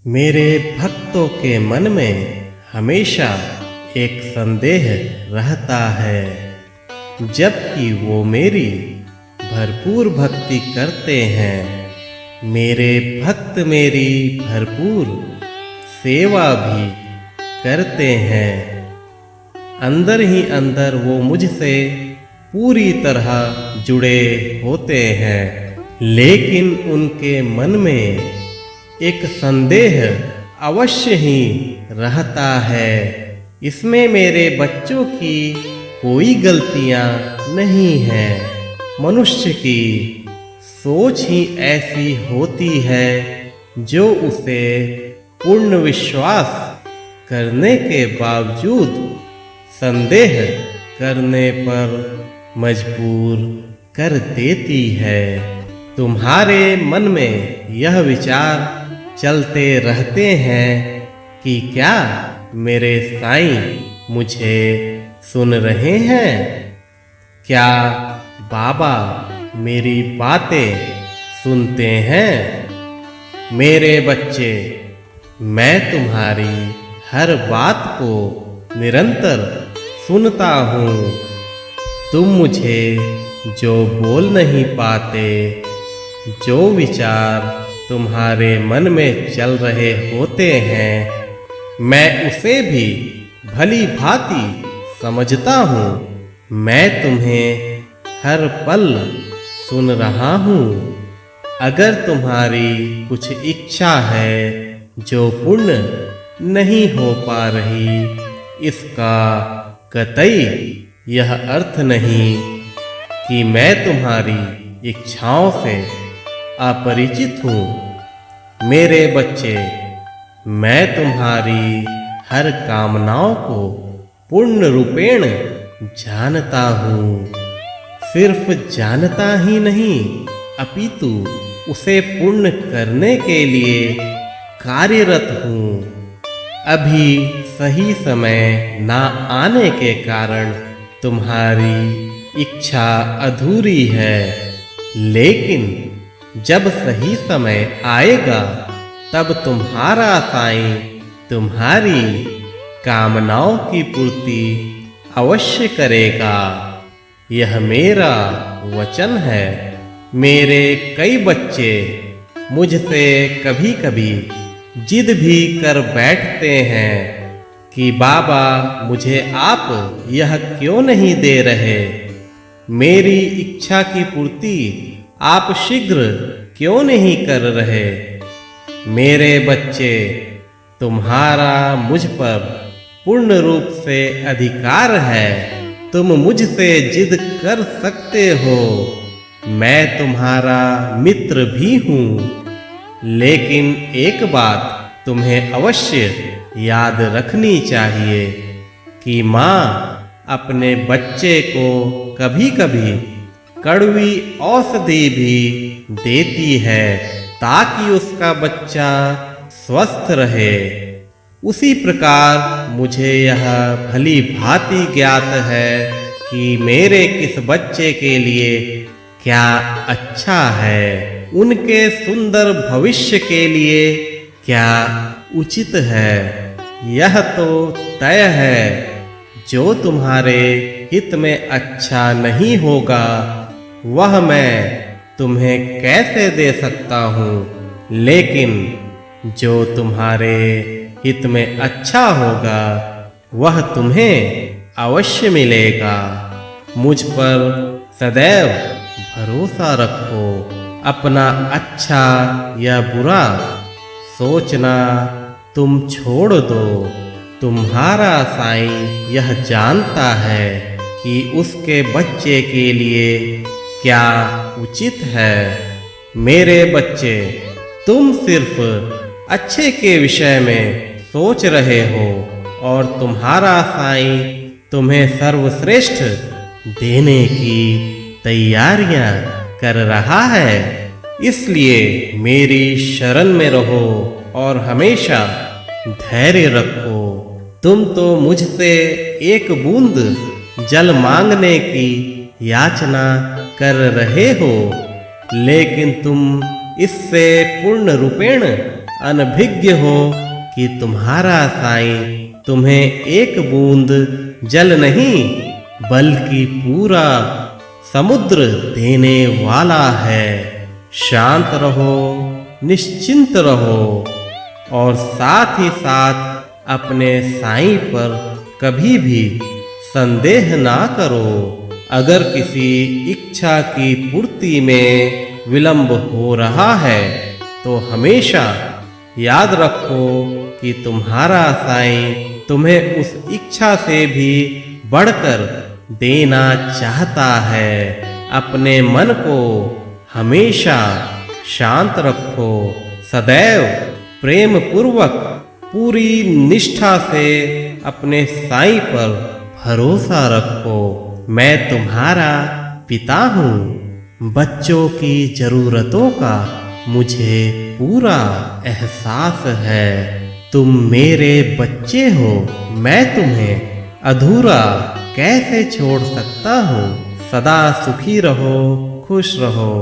मेरे भक्तों के मन में हमेशा एक संदेह रहता है, जबकि वो मेरी भरपूर भक्ति करते हैं। मेरे भक्त मेरी भरपूर सेवा भी करते हैं। अंदर ही अंदर वो मुझसे पूरी तरह जुड़े होते हैं, लेकिन उनके मन में एक संदेह अवश्य ही रहता है। इसमें मेरे बच्चों की कोई गलतियां नहीं हैं। मनुष्य की सोच ही ऐसी होती है जो उसे पूर्ण विश्वास करने के बावजूद संदेह करने पर मजबूर कर देती है। तुम्हारे मन में यह विचार चलते रहते हैं कि क्या मेरे साईं मुझे सुन रहे हैं? क्या बाबा मेरी बातें सुनते हैं? मेरे बच्चे, मैं तुम्हारी हर बात को निरंतर सुनता हूँ। तुम मुझे जो बोल नहीं पाते, जो विचार तुम्हारे मन में चल रहे होते हैं, मैं उसे भी भली भांति समझता हूँ। मैं तुम्हें हर पल सुन रहा हूँ। अगर तुम्हारी कुछ इच्छा है जो पूर्ण नहीं हो पा रही, इसका कतई यह अर्थ नहीं कि मैं तुम्हारी इच्छाओं से अपरिचित हूँ। मेरे बच्चे, मैं तुम्हारी हर कामनाओं को पूर्ण रूपेण जानता हूँ। सिर्फ जानता ही नहीं, अपितु उसे पूर्ण करने के लिए कार्यरत हूँ। अभी सही समय ना आने के कारण तुम्हारी इच्छा अधूरी है, लेकिन जब सही समय आएगा तब तुम्हारा साईं तुम्हारी कामनाओं की पूर्ति अवश्य करेगा। यह मेरा वचन है। मेरे कई बच्चे मुझसे कभी कभी जिद भी कर बैठते हैं कि बाबा, मुझे आप यह क्यों नहीं दे रहे? मेरी इच्छा की पूर्ति आप शीघ्र क्यों नहीं कर रहे? मेरे बच्चे, तुम्हारा मुझ पर पूर्ण रूप से अधिकार है। तुम मुझसे जिद कर सकते हो। मैं तुम्हारा मित्र भी हूँ, लेकिन एक बात तुम्हें अवश्य याद रखनी चाहिए कि माँ अपने बच्चे को कभी कभी कड़वी औषधि भी देती है ताकि उसका बच्चा स्वस्थ रहे। उसी प्रकार मुझे यह भली भांति ज्ञात है कि मेरे किस बच्चे के लिए क्या अच्छा है, उनके सुंदर भविष्य के लिए क्या उचित है। यह तो तय है, जो तुम्हारे हित में अच्छा नहीं होगा वह मैं तुम्हें कैसे दे सकता हूँ, लेकिन जो तुम्हारे हित में अच्छा होगा वह तुम्हें अवश्य मिलेगा। मुझ पर सदैव भरोसा रखो। अपना अच्छा या बुरा सोचना तुम छोड़ दो। तुम्हारा साईं यह जानता है कि उसके बच्चे के लिए क्या उचित है। मेरे बच्चे, तुम सिर्फ अच्छे के विषय में सोच रहे हो और तुम्हारा साईं तुम्हें सर्वश्रेष्ठ देने की तैयारियां कर रहा है। इसलिए मेरी शरण में रहो और हमेशा धैर्य रखो। तुम तो मुझसे एक बूंद जल मांगने की याचना कर रहे हो, लेकिन तुम इससे पूर्ण रूपेण अनभिज्ञ हो कि तुम्हारा साईं तुम्हें एक बूंद जल नहीं बल्कि पूरा समुद्र देने वाला है। शांत रहो, निश्चिंत रहो और साथ ही साथ अपने साईं पर कभी भी संदेह ना करो। अगर किसी इच्छा की पूर्ति में विलंब हो रहा है तो हमेशा याद रखो कि तुम्हारा साईं तुम्हें उस इच्छा से भी बढ़कर देना चाहता है। अपने मन को हमेशा शांत रखो, सदैव प्रेम पूर्वक पूरी निष्ठा से अपने साईं पर भरोसा रखो। मैं तुम्हारा पिता हूँ। बच्चों की जरूरतों का मुझे पूरा एहसास है। तुम मेरे बच्चे हो, मैं तुम्हें अधूरा कैसे छोड़ सकता हूँ। सदा सुखी रहो, खुश रहो।